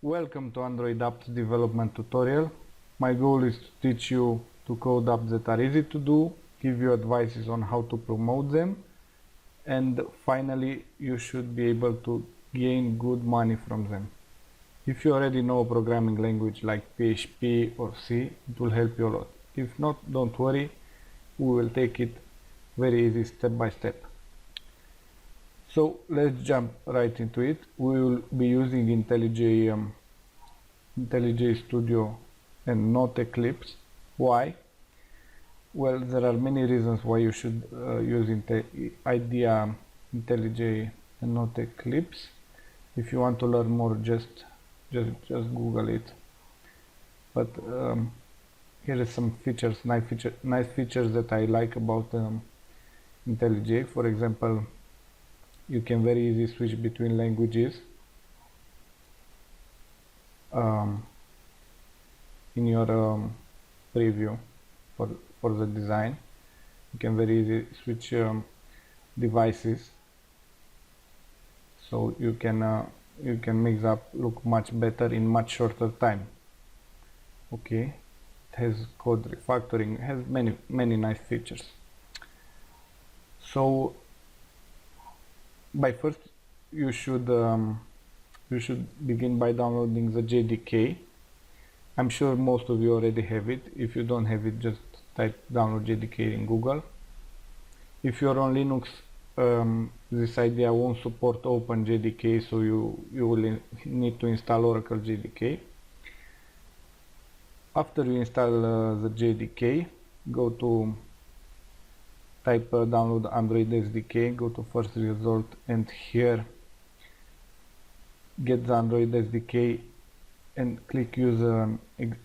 Welcome to Android apps development tutorial. My goal is to teach you to code apps that are easy to do, give you advices on how to promote them, and finally you should be able to gain good money from them. If you already know a programming language like PHP or C, it will help you a lot. If not, don't worry, we will take it very easy step by step. So let's jump right into it. We will be using Intellij Studio and not Eclipse. Why? Well, there are many reasons why you should use IDEA, Intellij and not Eclipse. If you want to learn more, just Google it. But here are some features, nice features that I like about Intellij. For example, you can very easily switch between languages in your preview for the design. You can very easily switch devices, so you can make the app look much better in much shorter time. Okay, it has code refactoring, it has many nice features. So by first you should begin by downloading the JDK. I'm sure most of you already have it. If you don't have it, just type download JDK in Google. If you're on Linux, this idea won't support OpenJDK, so you will need to install Oracle JDK. After you install the JDK, go to type download Android SDK, go to first result, and here get the Android SDK and click use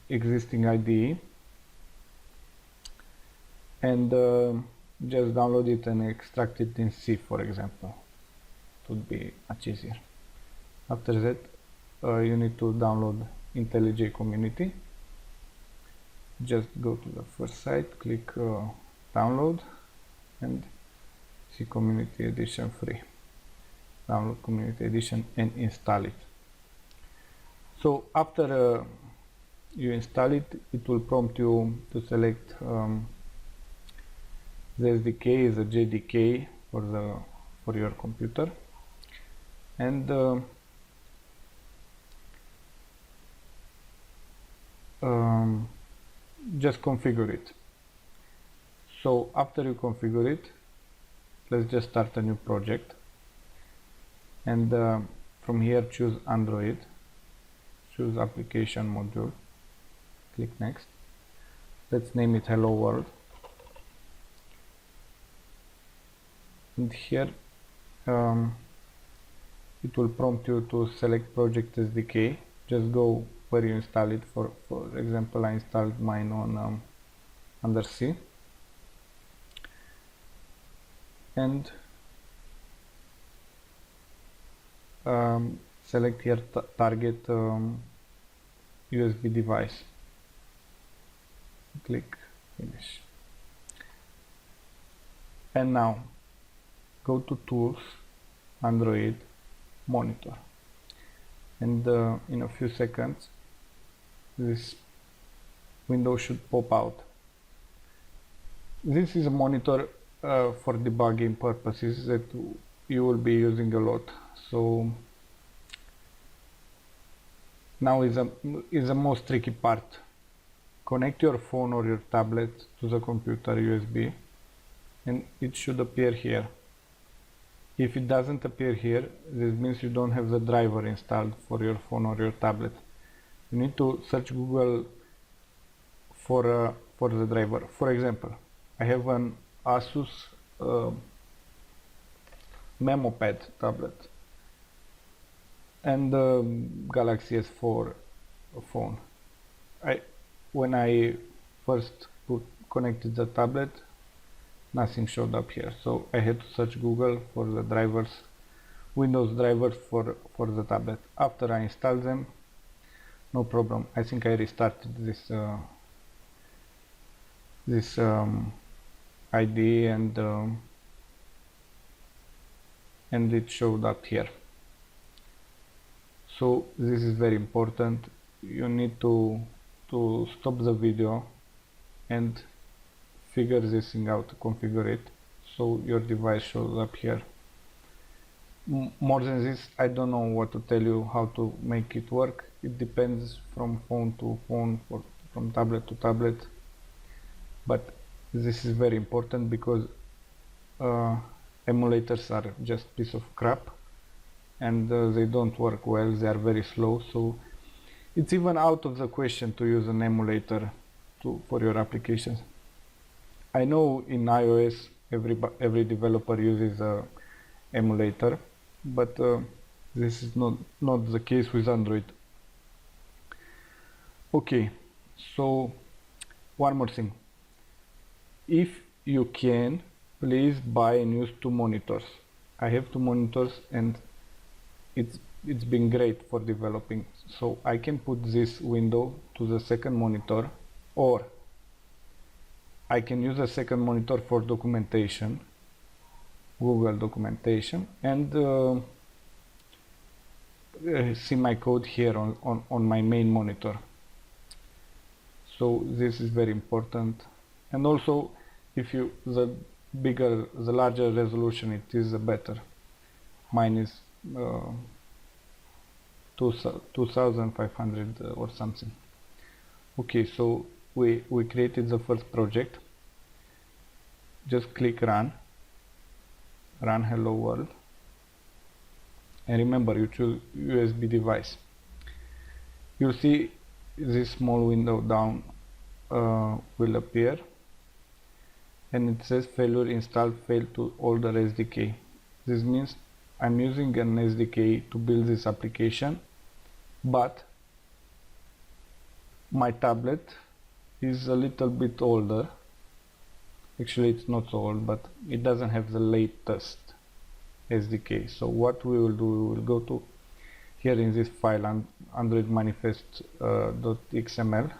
existing IDE, and just download it and extract it in C, for example. It would be much easier. After that, you need to download Intellij community. Just go to the first site, click download, and see community edition free. Download community edition and install it. So after you install it, it will prompt you to select the SDK, the JDK for your computer, and just configure it. So after you configure it, let's just start a new project, and from here choose Android, choose application module, click next. Let's name it Hello World, and here it will prompt you to select project SDK. Just go where you install it. For example, I installed mine on under C, and select here target USB device, click finish, and now go to tools, Android, monitor, and in a few seconds this window should pop out. This is a monitor for debugging purposes that you will be using a lot. So now is the most tricky part. Connect your phone or your tablet to the computer USB, and it should appear here. If it doesn't appear here, this means you don't have the driver installed for your phone or your tablet. You need to search Google for the driver. For example, I have an Asus MemoPad tablet and Galaxy S4 phone. When I first connected the tablet, nothing showed up here, so I had to search Google for the drivers, Windows drivers for the tablet. After I installed them, no problem. I think I restarted this IDE and it showed up here. So this is very important. You need to stop the video and figure this thing out, configure it so your device shows up here. More than this, I don't know what to tell you how to make it work. It depends from phone to phone, from tablet to tablet, but this is very important because emulators are just piece of crap, and they don't work well. They are very slow, so it's even out of the question to use an emulator for your applications. I know in iOS every developer uses a emulator, but this is not the case with Android. Okay, so one more thing. If you can, please buy and use 2 monitors. I have 2 monitors and it's been great for developing. So I can put this window to the second monitor, or I can use a second monitor for documentation, Google documentation, and see my code here on my main monitor. So this is very important. And also, if you the larger resolution it is, the better. Mine is 2500 or something. Okay, so we created the first project. Just click run hello world, and remember, you choose USB device. You'll see this small window down will appear, and it says failure installed, failed to older SDK. This means I'm using an SDK to build this application, but my tablet is a little bit older. Actually, it's not so old, but it doesn't have the latest SDK. So what we will do, we will go to here in this file, Android manifest.xml.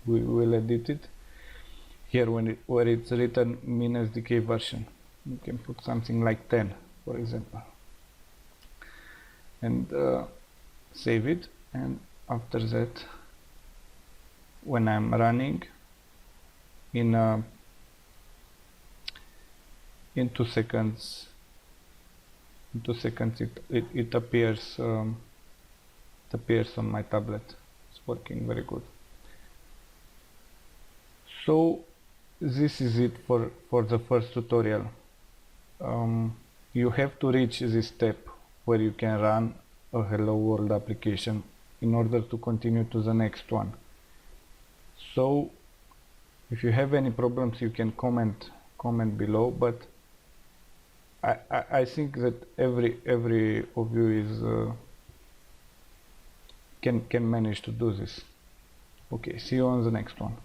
We will edit it here where it's written min SDK version. You can put something like 10, for example, and save it. And after that, when I'm running in 2 seconds, it appears on my tablet. It's working very good. So this is it for the first tutorial. You have to reach this step where you can run a Hello World application in order to continue to the next one. So if you have any problems, you can comment below, but I think that every of you is can manage to do this. Okay, see you on the next one.